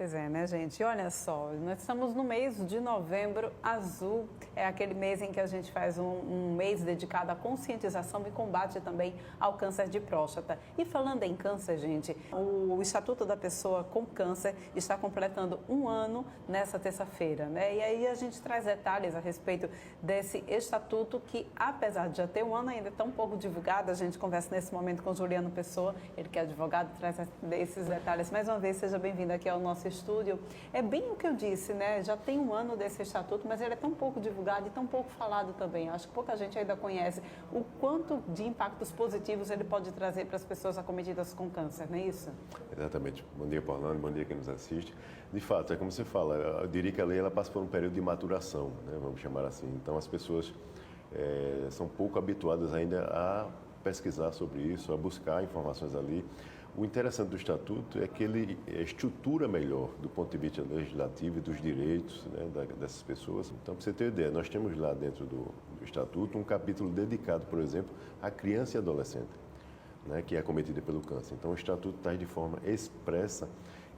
Pois é, né, gente? E olha só, nós estamos no mês de novembro azul, é aquele mês em que a gente faz um mês dedicado à conscientização e combate também ao câncer de próstata. E falando em câncer, gente, o Estatuto da Pessoa com Câncer está completando um ano nessa terça-feira, né? E aí a gente traz detalhes a respeito desse estatuto que, apesar de já ter um ano, ainda está um pouco divulgado. A gente conversa nesse momento com Juliano Pessoa, ele que é advogado, traz esses detalhes. Mais uma vez, seja bem-vindo aqui ao nosso estúdio. É bem o que eu disse, né? Já tem um ano desse estatuto, mas ele é tão pouco divulgado e tão pouco falado também. Acho que pouca gente ainda conhece o quanto de impactos positivos ele pode trazer para as pessoas acometidas com câncer, não é isso? Exatamente. Bom dia, Orlando. Bom dia quem nos assiste. De fato, é como você fala, eu diria que a lei ela passa por um período de maturação, né? Vamos chamar assim. Então, as pessoas são pouco habituadas ainda a pesquisar sobre isso, a buscar informações ali. O interessante do Estatuto é que ele estrutura melhor do ponto de vista legislativo e dos direitos, né, dessas pessoas. Então, para você ter ideia, nós temos lá dentro do Estatuto um capítulo dedicado, por exemplo, à criança e adolescente, né, que é acometida pelo câncer. Então, o Estatuto traz de forma expressa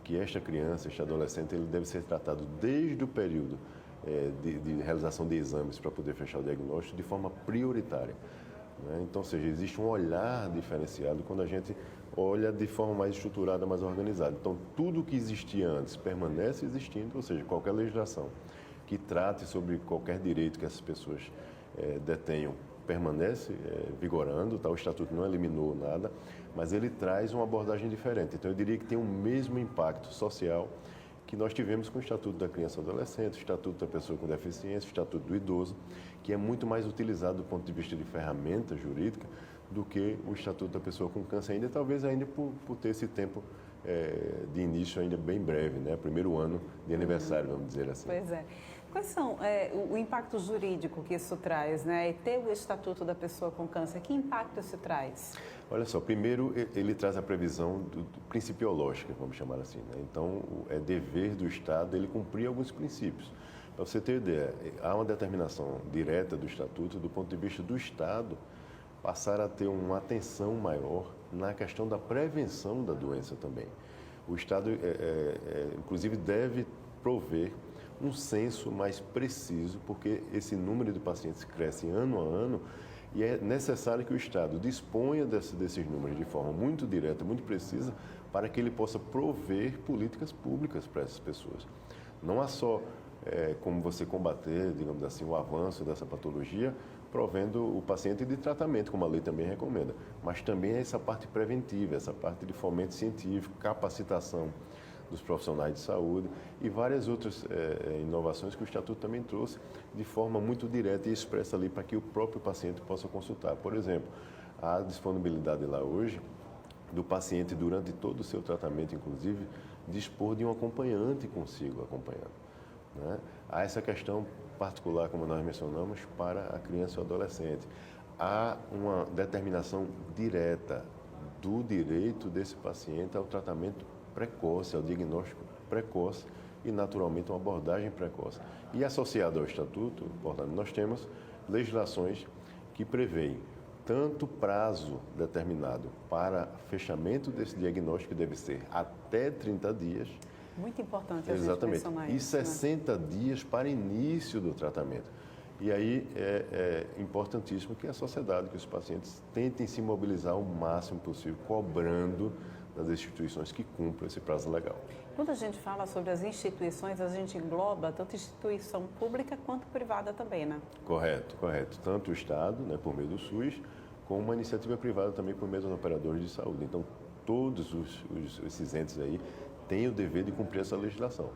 que esta criança, este adolescente, ele deve ser tratado desde o período de realização de exames para poder fechar o diagnóstico de forma prioritária. Então, ou seja, existe um olhar diferenciado quando a gente olha de forma mais estruturada, mais organizada. Então, tudo que existia antes permanece existindo, ou seja, qualquer legislação que trate sobre qualquer direito que essas pessoas detenham permanece vigorando, tá? O Estatuto não eliminou nada, mas ele traz uma abordagem diferente. Então, eu diria que tem o mesmo impacto social que nós tivemos com o Estatuto da Criança e Adolescente, o Estatuto da Pessoa com Deficiência, o Estatuto do Idoso, que é muito mais utilizado do ponto de vista de ferramenta jurídica do que o Estatuto da Pessoa com Câncer, ainda talvez ainda por ter esse tempo de início ainda bem breve, né? Primeiro ano de aniversário, vamos dizer assim. Pois é. Quais são o impacto jurídico que isso traz, né? E ter o Estatuto da Pessoa com Câncer, que impacto isso traz? Olha só, primeiro ele traz a previsão do principiológica, vamos chamar assim, né? Então, é dever do Estado ele cumprir alguns princípios. Para você ter ideia, há uma determinação direta do Estatuto do ponto de vista do Estado passar a ter uma atenção maior na questão da prevenção da doença também. O Estado, inclusive, deve prover um censo mais preciso, porque esse número de pacientes cresce ano a ano e é necessário que o Estado disponha desses números de forma muito direta, muito precisa, para que ele possa prover políticas públicas para essas pessoas. Não há só como você combater, digamos assim, o avanço dessa patologia, provendo o paciente de tratamento, como a lei também recomenda, mas também essa parte preventiva, essa parte de fomento científico, capacitação dos profissionais de saúde e várias outras inovações que o Estatuto também trouxe de forma muito direta e expressa ali para que o próprio paciente possa consultar. Por exemplo, há disponibilidade lá hoje do paciente durante todo o seu tratamento, inclusive, dispor de um acompanhante consigo acompanhando, né? Há essa questão particular, como nós mencionamos, para a criança e o adolescente. Há uma determinação direta do direito desse paciente ao tratamento precoce, ao diagnóstico precoce e, naturalmente, uma abordagem precoce. E associado ao Estatuto, portanto, nós temos legislações que prevêem tanto prazo determinado para fechamento desse diagnóstico, que deve ser até 30 dias. Muito importante a gente exatamente, mencionar e isso, 60 dias para início do tratamento. E aí é importantíssimo que a sociedade, que os pacientes tentem se mobilizar o máximo possível, cobrando das instituições que cumprem esse prazo legal. Quando a gente fala sobre as instituições, a gente engloba tanto instituição pública quanto privada também, né? Correto, correto. Tanto o Estado, né, por meio do SUS, como uma iniciativa privada também por meio dos operadores de saúde. Então, todos esses entes aí têm o dever de cumprir essa legislação.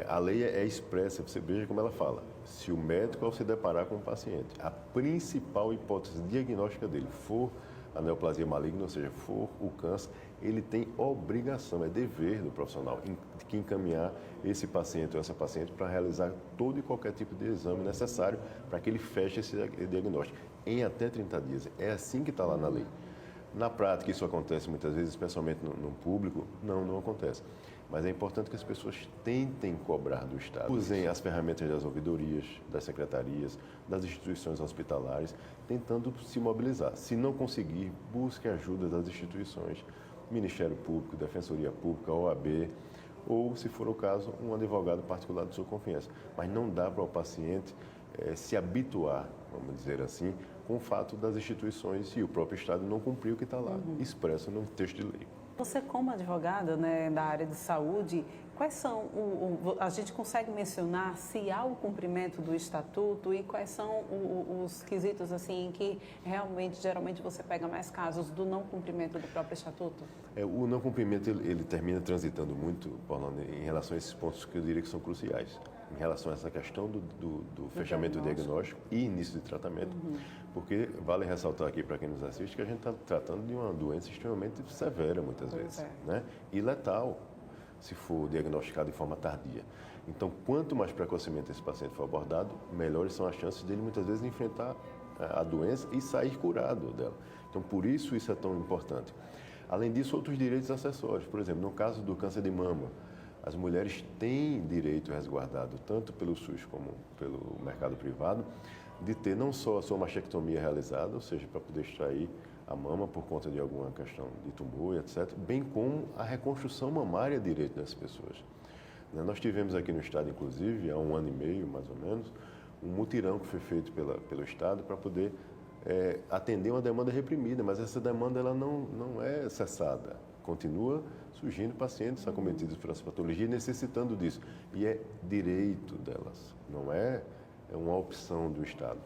A lei é expressa, você veja como ela fala. Se o médico, ao se deparar com o paciente, a principal hipótese diagnóstica dele for a neoplasia maligna, ou seja, for o câncer, ele tem obrigação, é dever do profissional que encaminhar esse paciente ou essa paciente para realizar todo e qualquer tipo de exame necessário para que ele feche esse diagnóstico em até 30 dias. É assim que está lá na lei. Na prática, isso acontece muitas vezes, especialmente no público? Não acontece. Mas é importante que as pessoas tentem cobrar do Estado. Usem as ferramentas das ouvidorias, das secretarias, das instituições hospitalares, tentando se mobilizar. Se não conseguir, busque a ajuda das instituições, Ministério Público, Defensoria Pública, OAB, ou, se for o caso, um advogado particular de sua confiança. Mas não dá para o paciente se habituar, vamos dizer assim, com o fato das instituições e o próprio Estado não cumprir o que está lá, expresso no texto de lei. Você, como advogada, né, da área de saúde, quais são, a gente consegue mencionar se há o cumprimento do estatuto e quais são os quesitos assim em que realmente, geralmente você pega mais casos do não cumprimento do próprio estatuto? O não cumprimento ele termina transitando muito, Orlando, em relação a esses pontos que eu diria que são cruciais. Em relação a essa questão do fechamento do diagnóstico e início de tratamento, porque vale ressaltar aqui para quem nos assiste que a gente está tratando de uma doença extremamente severa, muitas vezes, né? E letal, se for diagnosticado de forma tardia. Então, quanto mais precocemente esse paciente for abordado, melhores são as chances dele, muitas vezes, enfrentar a doença e sair curado dela. Então, por isso é tão importante. Além disso, outros direitos acessórios. Por exemplo, no caso do câncer de mama, as mulheres têm direito resguardado, tanto pelo SUS como pelo mercado privado, de ter não só a sua mastectomia realizada, ou seja, para poder extrair a mama por conta de alguma questão de tumor, etc., bem como a reconstrução mamária direito das pessoas. Nós tivemos aqui no Estado, inclusive, há 1 ano e meio, mais ou menos, um mutirão que foi feito pelo Estado para poder atender uma demanda reprimida, mas essa demanda ela não é cessada. Continua surgindo pacientes acometidos por essa patologia necessitando disso. E é direito delas, não é uma opção do Estado.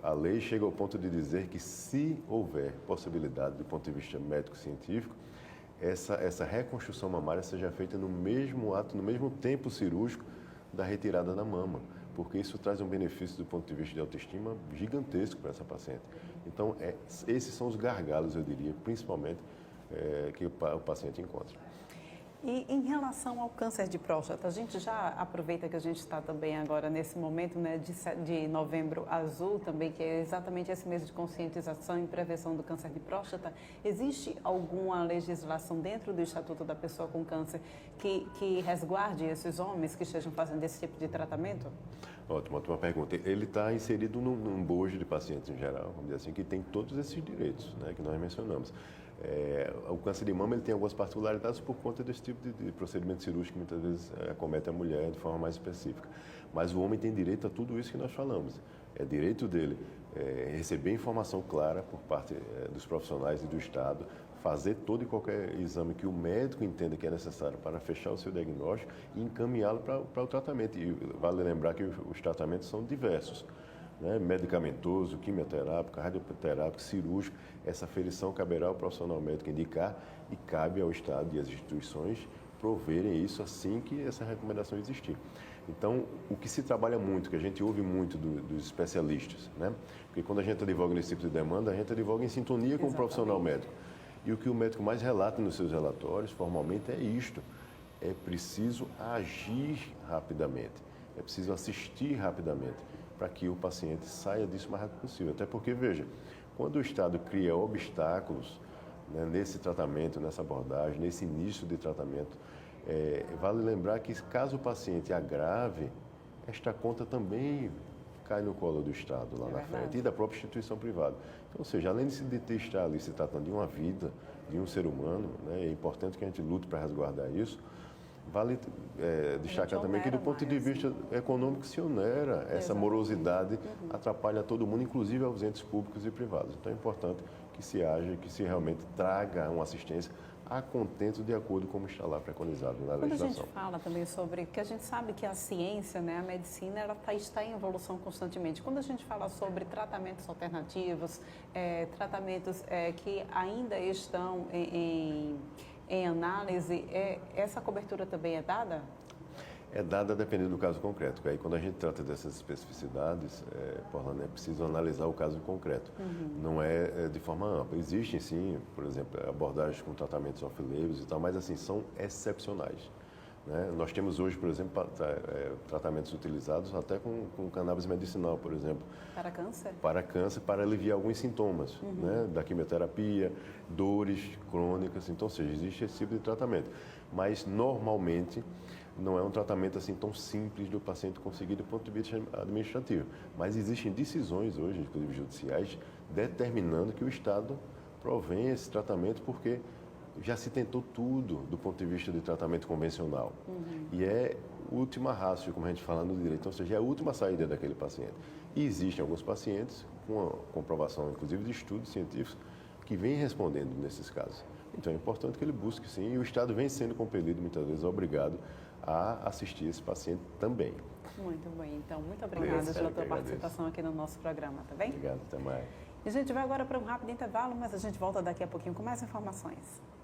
A lei chega ao ponto de dizer que se houver possibilidade do ponto de vista médico-científico, essa reconstrução mamária seja feita no mesmo ato, no mesmo tempo cirúrgico da retirada da mama, porque isso traz um benefício do ponto de vista de autoestima gigantesco para essa paciente. Então, esses são os gargalos, eu diria, principalmente, que o paciente encontra. E em relação ao câncer de próstata, a gente já aproveita que a gente está também agora nesse momento, né, de Novembro Azul também, que é exatamente esse mês de conscientização e prevenção do câncer de próstata. Existe alguma legislação dentro do Estatuto da Pessoa com Câncer que resguarde esses homens que estejam fazendo esse tipo de tratamento? Ótima pergunta. Ele está inserido num bojo de pacientes em geral, vamos dizer assim, que tem todos esses direitos, né, que nós mencionamos. O câncer de mama ele tem algumas particularidades por conta desse tipo de procedimento cirúrgico que muitas vezes acomete a mulher de forma mais específica. Mas o homem tem direito a tudo isso que nós falamos. É direito dele receber informação clara por parte dos profissionais e do Estado, fazer todo e qualquer exame que o médico entenda que é necessário para fechar o seu diagnóstico e encaminhá-lo para o tratamento. E vale lembrar que os tratamentos são diversos. Né, medicamentoso, quimioterápico, radioterápico, cirúrgico, essa aferição caberá ao profissional médico indicar e cabe ao Estado e às instituições proverem isso assim que essa recomendação existir. Então, o que se trabalha muito, que a gente ouve muito dos especialistas, né? Porque quando a gente advoga nesse tipo de demanda, a gente advoga em sintonia com o profissional médico. E o que o médico mais relata nos seus relatórios, formalmente, é isto. É preciso agir rapidamente, é preciso assistir rapidamente, para que o paciente saia disso o mais rápido possível. Até porque, veja, quando o Estado cria obstáculos, né, nesse tratamento, nessa abordagem, nesse início de tratamento, vale lembrar que caso o paciente agrave, esta conta também cai no colo do Estado lá na frente e da própria instituição privada. Então, ou seja, além de estar ali se tratando de uma vida, de um ser humano, né, é importante que a gente lute para resguardar isso. Vale destacar também que do ponto de vista econômico se onera, essa morosidade atrapalha todo mundo, inclusive aos entes públicos e privados. Então é importante que se haja, que se realmente traga uma assistência a contento de acordo com como está lá preconizado na legislação. Quando a gente fala também sobre, porque a gente sabe que a ciência, né, a medicina, ela está em evolução constantemente. Quando a gente fala sobre tratamentos alternativos, tratamentos que ainda estão em análise, essa cobertura também é dada? É dada dependendo do caso concreto. Aí, quando a gente trata dessas especificidades, é preciso analisar o caso concreto. Não é de forma ampla. Existem, sim, por exemplo, abordagens com tratamentos off-labels e tal, mas, assim, são excepcionais. Né? Nós temos hoje, por exemplo, tratamentos utilizados até com cannabis medicinal, por exemplo. Para câncer? Para câncer, para aliviar alguns sintomas, né? Da quimioterapia, dores crônicas. Então, ou seja, existe esse tipo de tratamento. Mas, normalmente, não é um tratamento assim tão simples do paciente conseguir do ponto de vista administrativo. Mas existem decisões hoje, inclusive judiciais, determinando que o Estado provenha esse tratamento porque já se tentou tudo do ponto de vista de tratamento convencional. E é última ratio, como a gente fala no direito, ou seja, é a última saída daquele paciente. E existem alguns pacientes, com a comprovação, inclusive, de estudos científicos, que vêm respondendo nesses casos. Então, é importante que ele busque, sim, e o Estado vem sendo compelido, muitas vezes, obrigado a assistir esse paciente também. Muito bem, então, muito obrigada pela tua participação aqui no nosso programa, tá bem? Obrigado, até mais. E a gente vai agora para um rápido intervalo, mas a gente volta daqui a pouquinho com mais informações.